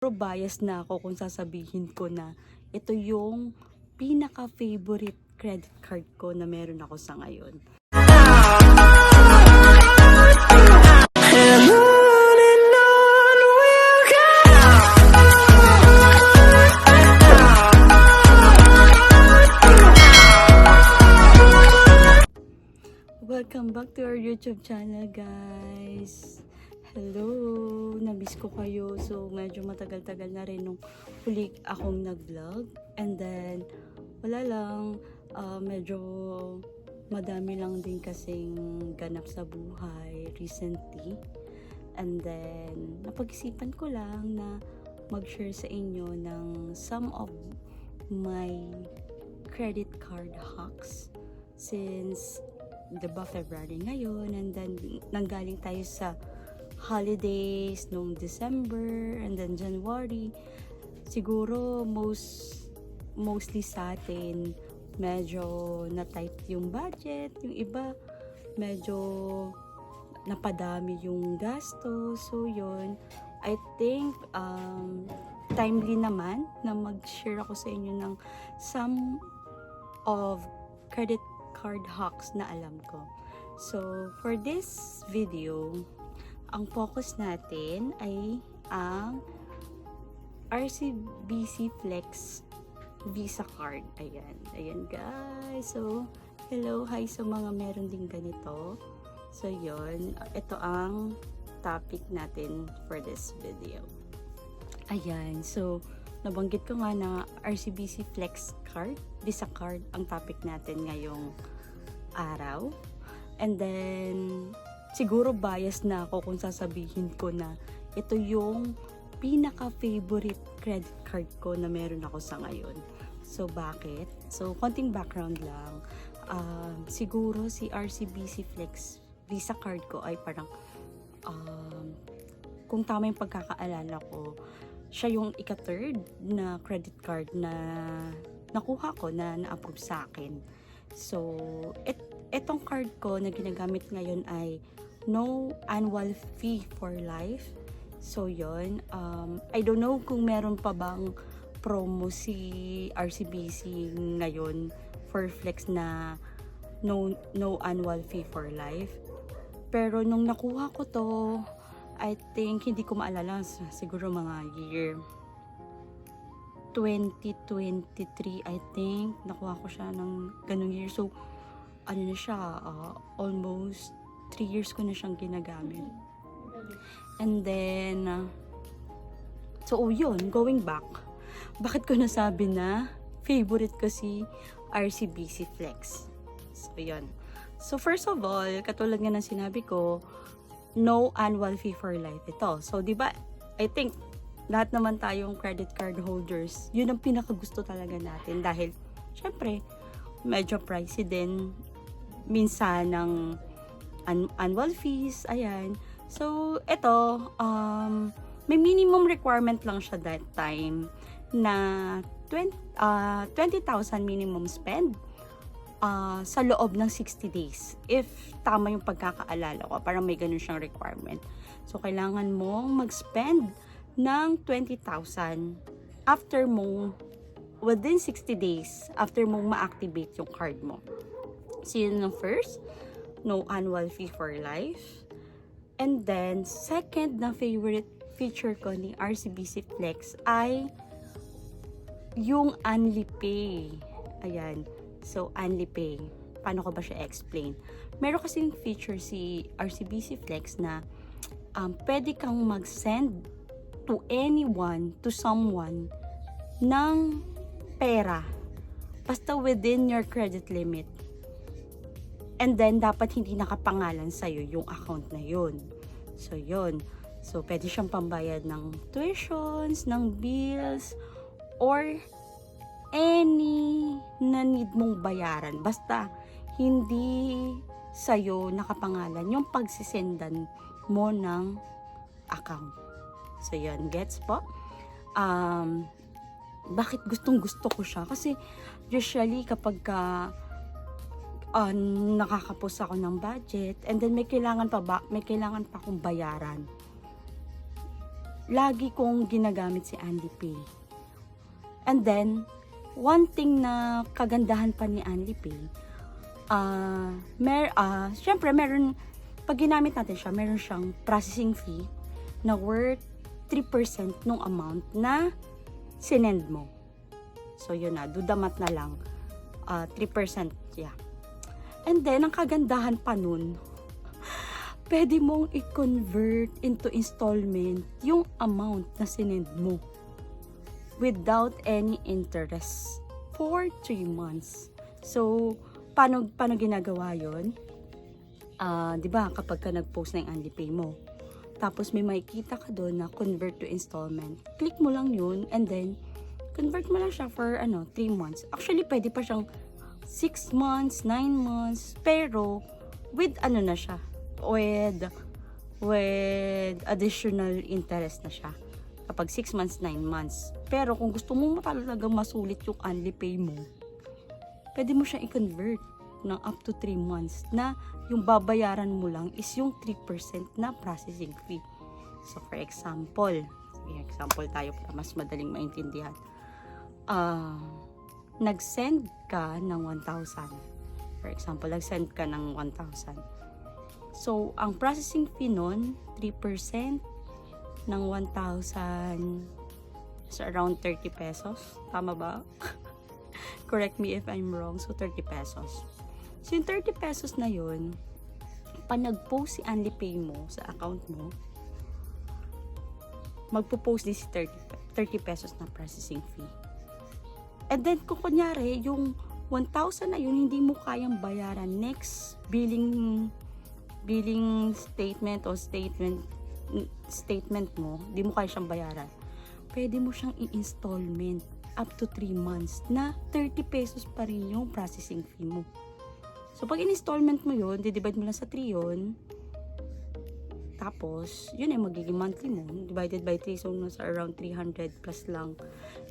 Pero bias na ako kung sasabihin ko na ito yung pinaka-favorite credit card ko na meron ako sa ngayon. Welcome back to our YouTube channel, guys. Hello, namiss ko kayo. So medyo matagal-tagal na rin nung huli akong nag-vlog. And then wala lang, medyo madami lang din kasing ganap sa buhay recently. And then napag-isipan ko lang na mag-share sa inyo ng some of my credit card hacks since diba February ngayon, and then nanggaling tayo sa holidays nung December and then January. Siguro mostly sa atin medyo na-tight yung budget, yung iba medyo napadami yung gasto. So yun, I think timely naman na mag-share ako sa inyo ng some of credit card hacks na alam ko. So, for this video, ang focus natin ay ang RCBC Flex Visa Card. Ayan guys. So, hello, hi sa mga meron din ganito. So, yun. Ito ang topic natin for this video. Ayan. So, nabanggit ko nga na RCBC Flex Card, Visa Card, ang topic natin ngayong araw. And then, siguro bias na ako kung sasabihin ko na ito yung pinaka-favorite credit card ko na meron ako sa ngayon. So, bakit? So, konting background lang. Siguro si RCBC Flex Visa Card ko ay parang kung tama yung pagkakaalala ko, siya yung ika-third na credit card na nakuha ko na na-approve sa akin. So, etong card ko na ginagamit ngayon ay no annual fee for life. So, yun. I don't know kung meron pa bang promo si RCBC ngayon for Flex na no annual fee for life. Pero nung nakuha ko to, I think, hindi ko maalala, siguro mga year 2023, I think, nakuha ko siya ng ganung year. So, ano na siya, almost 3 years ko na siyang ginagamit. And then, so yun, going back, bakit ko nasabi na favorite ko si RCBC Flex? So, yun. So, first of all, katulad nga ng sinabi ko, no annual fee for life ito. So, di ba, I think, lahat naman tayong credit card holders, yun ang pinakagusto talaga natin dahil, syempre, medyo pricey din minsan ng annual fees, ayan. So, ito, may minimum requirement lang siya that time na 20,000 minimum spend sa loob ng 60 days. If tama yung pagkakaalala ko, parang may ganun siyang requirement. So, kailangan mong mag-spend ng 20,000 after mo, within 60 days, after mong ma-activate yung card mo. So, yun ang first, no annual fee for life. And then, second na favorite feature ko ni RCBC Flex ay yung Unlipay. Ayan. So, Unlipay. Paano ko ba siya explain? Meron kasing feature si RCBC Flex na pwede kang mag-send to anyone, to someone, ng pera. Basta within your credit limit. And then, dapat hindi nakapangalan sa'yo yung account na yun. So, yun. So, pwede siyang pambayad ng tuitions, ng bills, or any na need mong bayaran. Basta, hindi sa'yo nakapangalan yung pagsisendan mo ng account. So, yun. Gets po? Bakit gustong-gusto ko siya? Kasi, usually, kapag nakakapos ako ng budget and then may kailangan pa akong bayaran, lagi kong ginagamit si Anlipay. And then, one thing na kagandahan pa ni Anlipay, syempre meron, pag ginamit natin siya, meron siyang processing fee na worth 3% nung amount na sinend mo. So yun na, do the math na lang. 3%, yeah. And then, ang kagandahan pa nun, pwede mong i-convert into installment yung amount na sinend mo without any interest for 3 months. So, paano ginagawa yun? Diba, kapag ka nag-post na yung Anlipay mo, tapos may makikita ka doon na convert to installment, click mo lang yun, and then, convert mo lang siya for 3 months. Actually, pwede pa siyang 6 months, 9 months, pero with na siya, with additional interest na siya. Kapag 6 months, 9 months. Pero kung gusto mo talaga masulit yung Anlipay mo, pwede mo siyang i-convert ng up to 3 months na yung babayaran mo lang is yung 3% na processing fee. So, for example tayo para mas madaling maintindihan. Nag-send ka ng 1,000. For example, nag-send ka ng 1,000. So, ang processing fee nun, 3% ng 1,000 is around 30 pesos. Tama ba? Correct me if I'm wrong. So, 30 pesos. So, yung 30 pesos na yun, pag nag-post si Anlipay mo sa account mo, magpo-post din si 30 pesos na processing fee. And then, kung kunyari, yung 1,000 na yun, hindi mo kayang bayaran next billing statement o statement mo, hindi mo kaya siyang bayaran, pwede mo siyang i-installment up to 3 months na 30 pesos pa rin yung processing fee mo. So, pag in-installment mo yun, di-divide mo lang sa 3 yun. Tapos, yun ay magiging monthly mo. Divided by 3, so nasa around 300 plus lang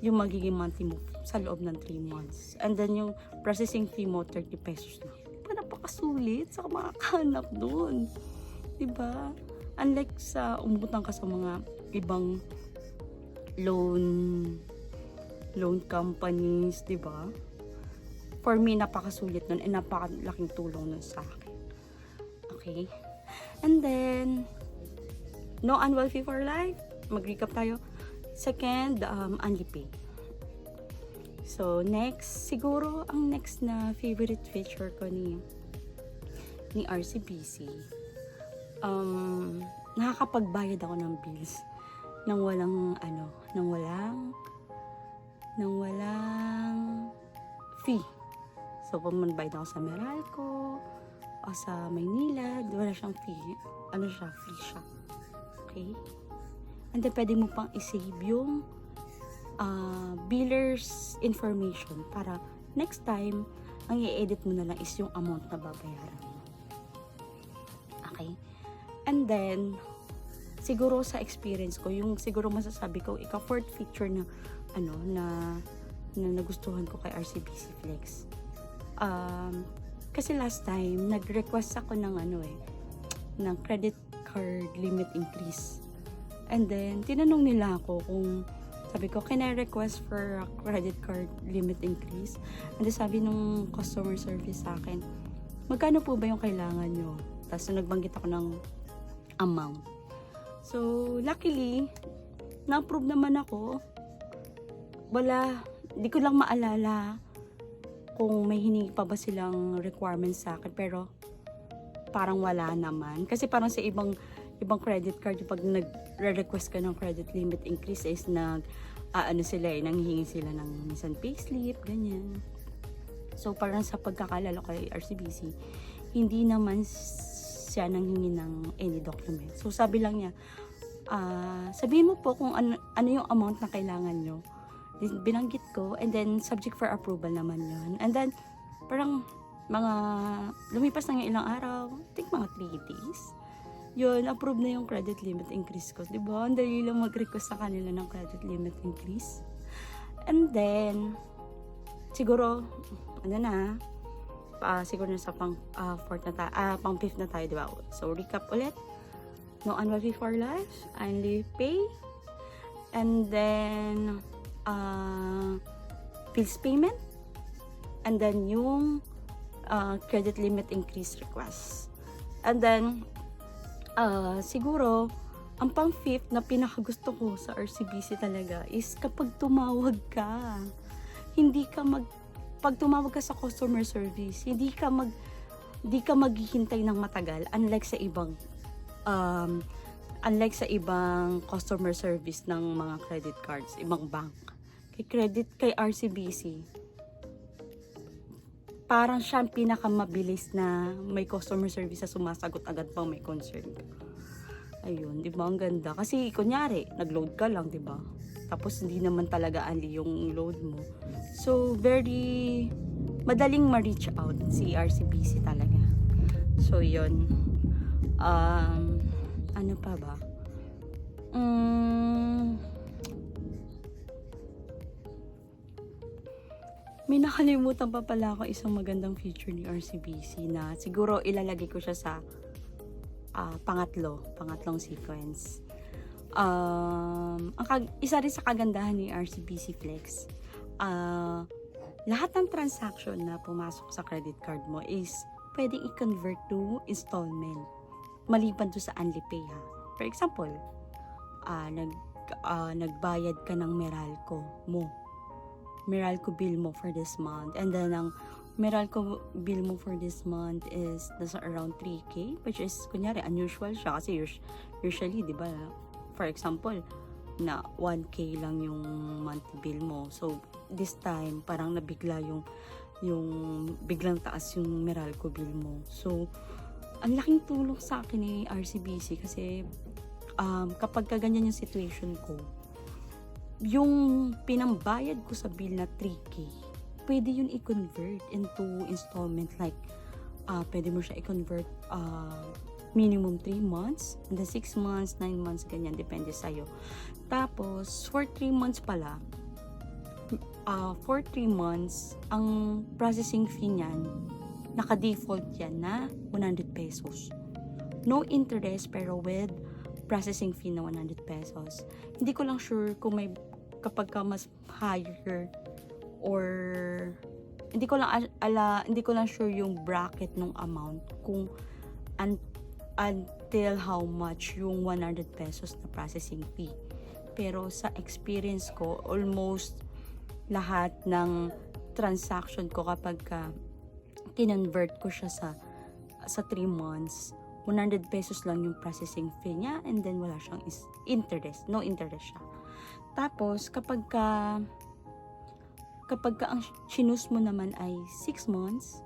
yung magiging monthly mo sa loob ng 3 months. And then, yung processing fee mo, 30 pesos lang. Diba, napakasulit sa makakahanap dun. Diba? Unlike sa umutan ka sa mga ibang loan companies, diba? For me, napakasulit nun and napakalaking tulong nun sa akin. Okay? And then, no annual fee for life. Mag-recap tayo. Second, Anlipay. So, next, siguro, ang next na favorite feature ko ni RCBC, nakakapagbayad ako ng bills nang walang fee. So, pumunbayad ako sa Meralco o sa Maynila, wala siyang fee. Free siya. Okay? And then, pwede mo pang isave yung biller's information para next time, ang i-edit mo na lang is yung amount na babayaran mo. Okay? And then, siguro sa experience ko, yung siguro masasabi ko, fourth feature na nagustuhan ko kay RCBC Flex. Kasi last time, nag-request ako ng ng credit card limit increase. And then, tinanong nila ako sabi ko, can I request for a credit card limit increase? And then sabi nung customer service sa akin, magkano po ba yung kailangan nyo? Tapos nagbanggit ako ng amount. So, luckily, na-approve naman ako. Di ko lang maalala kung may hiningi pa ba silang requirements sa akin, pero parang wala naman. Kasi parang sa ibang credit card, pag nagre-request ka ng credit limit increase is nanghihingi sila ng minsan payslip, ganyan. So, parang sa pagkakalala ko kay RCBC, hindi naman siya nanghingi ng any document. So, sabi lang niya, sabihin mo po kung ano yung amount na kailangan nyo. Binanggit ko, and then subject for approval naman yun. And then, parang lumipas na yung ilang araw, I think mga 3 days, yun, approve na yung credit limit increase ko. Diba? Ang dali lang mag-request sa kanila ng credit limit increase. And then, siguro, siguro na sa pang 5th na tayo, diba? So, recap ulit. No annual fee for life, Anlipay, and then bills payment, and then yung credit limit increase request. And then siguro ang pang fifth na pinakagusto ko sa RCBC talaga is kapag tumawag ka, pag tumawag ka sa customer service, hindi ka maghihintay ng matagal, unlike sa ibang customer service ng mga credit cards, ibang bank. Kay RCBC, parang siya ang pinakamabilis na may customer service na sumasagot agad pang may concern ka. Ayun, di ba? Ang ganda. Kasi, kunyari, nag-load ka lang, di ba? Tapos, hindi naman talaga ali yung load mo. So, very madaling ma-reach out si RCBC talaga. So, yun. Ano pa ba? May nakalimutan pa pala ako isang magandang feature ni RCBC na siguro ilalagay ko siya sa pangatlong sequence. Isa rin sa kagandahan ni RCBC Flex, lahat ng transaction na pumasok sa credit card mo is pwedeng i-convert to installment maliban to sa Unlipay ha. For example, nagbayad ka ng Meralco bill mo for this month, and then ang Meralco bill mo for this month is nasa around 3K, which is kunyari unusual siya kasi usually, di ba, for example, na 1K lang yung monthly bill mo. So this time parang nabigla yung biglang taas yung Meralco bill mo. So ang laking tulong sa akin ni RCBC kasi kapag kaganyan yung situation ko, yung pinambayad ko sa bill na 3K, pwede yun i-convert into installment, like pwede mo siya i-convert minimum 3 months, and then 6 months, 9 months, ganyan, depende sa'yo. Tapos, for 3 months pala, for 3 months, ang processing fee niyan, naka-default yan na 100 pesos. No interest, pero with processing fee na 100 pesos. Hindi ko lang sure kung may kapag ka mas higher or hindi ko lang sure yung bracket ng amount kung until how much yung 100 pesos na processing fee. Pero sa experience ko, almost lahat ng transaction ko kapag ka kinonvert ko siya sa 3 months, 100 pesos lang yung processing fee niya, and then wala siyang interest, no interest siya. Tapos kapag ka ang sinus mo naman ay 6 months,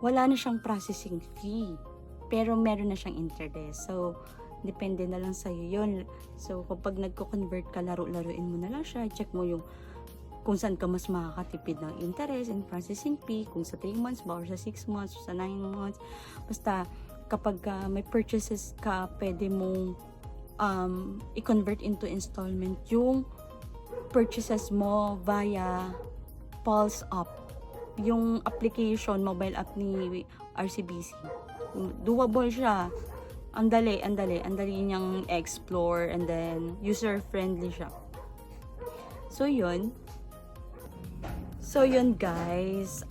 wala na siyang processing fee, pero meron na siyang interest. So depende na lang sa'yo yun. So kapag nagko-convert ka, laruin mo na lang siya, check mo yung kung saan ka mas makakatipid ng interest and processing fee, kung sa 3 months ba or sa 6 months or sa 9 months. Basta kapag may purchases ka, pwede mong i-convert into installment yung purchases mo via Pulse Up, yung application, mobile app ni RCBC. Doable siya. Ang dali niyang explore, and then user-friendly siya. So yun guys,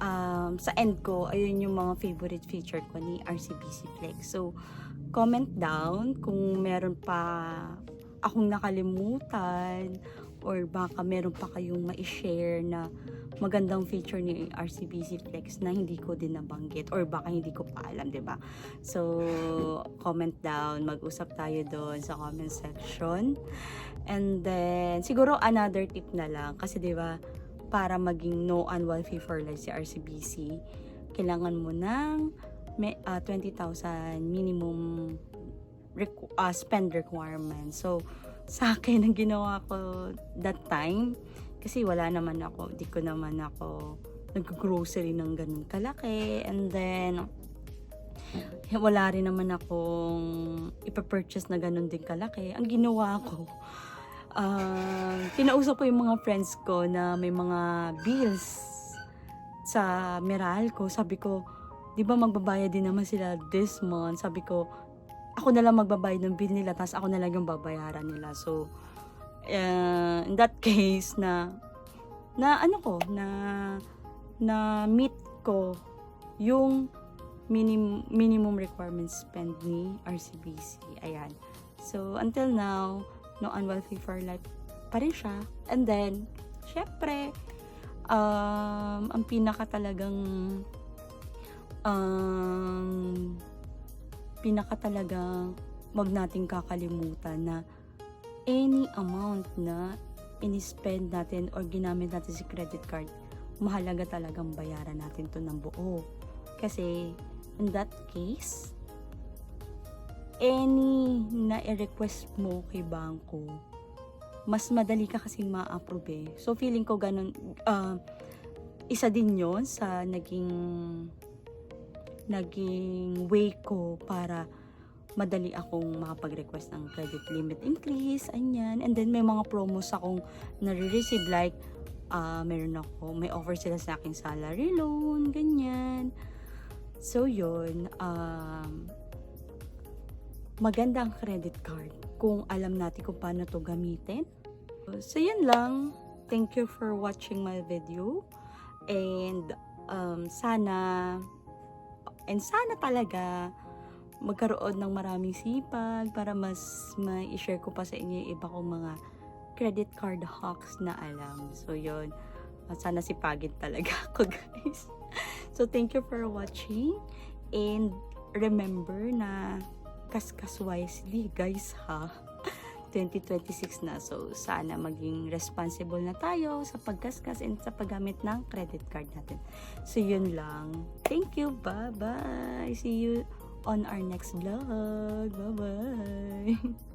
sa end ko, ayun yung mga favorite feature ko ni RCBC Flex. So comment down kung meron pa akong nakalimutan, or baka meron pa kayong ma-share na magandang feature ni RCBC Flex na hindi ko din nabanggit, or baka hindi ko pa alam, diba? So comment down, mag-usap tayo doon sa comment section. And then siguro another tip na lang, kasi diba, para maging no annual fee for life si RCBC, kailangan mo ng 20,000 minimum spend requirement. So sa akin, ang ginawa ko that time, kasi wala naman ako, di ko naman ako nag-grocery ng ganun kalaki, and then wala rin naman akong ipapurchase na ganun din kalaki. Ang ginawa ko, kinausap ko yung mga friends ko na may mga bills sa Meralco. Sabi ko, di ba magbabayad din naman sila this month? Sabi ko, ako na lang magbabayad ng bill nila, tapos ako na lang yung babayaran nila. So in that case na ano ko, na meet ko yung minimum requirements spend ni RCBC. Ayan. So, until now, no unwealthy for life pa rin siya. And then, syempre, ang pinaka talagang wag nating kakalimutan na any amount na in-spend natin or ginamit natin si credit card, mahalaga talagang bayaran natin to ng buo. Kasi, in that case, any na i-request mo kay bangko, mas madali ka kasing ma-approve eh. So, feeling ko ganun, isa din yon sa naging way ko para madali akong makapag-request ng credit limit increase, anyan. And then, may mga promos akong nare-receive like, may offer sila sa aking salary loan, ganyan. So, yun, maganda ang credit card kung alam natin kung paano to gamitin. So, yun lang. Thank you for watching my video. And, sana talaga magkaroon ng maraming sipag para mas ma-share ko pa sa inyo yung iba kong mga credit card hacks na alam. So, yun. Sana sipagin talaga ako, guys. So, thank you for watching. And, remember na kaskas wisely, guys, ha? 2026 na. So, sana maging responsible na tayo sa pagkaskas and sa paggamit ng credit card natin. So, yun lang. Thank you. Bye-bye. See you on our next vlog. Bye-bye.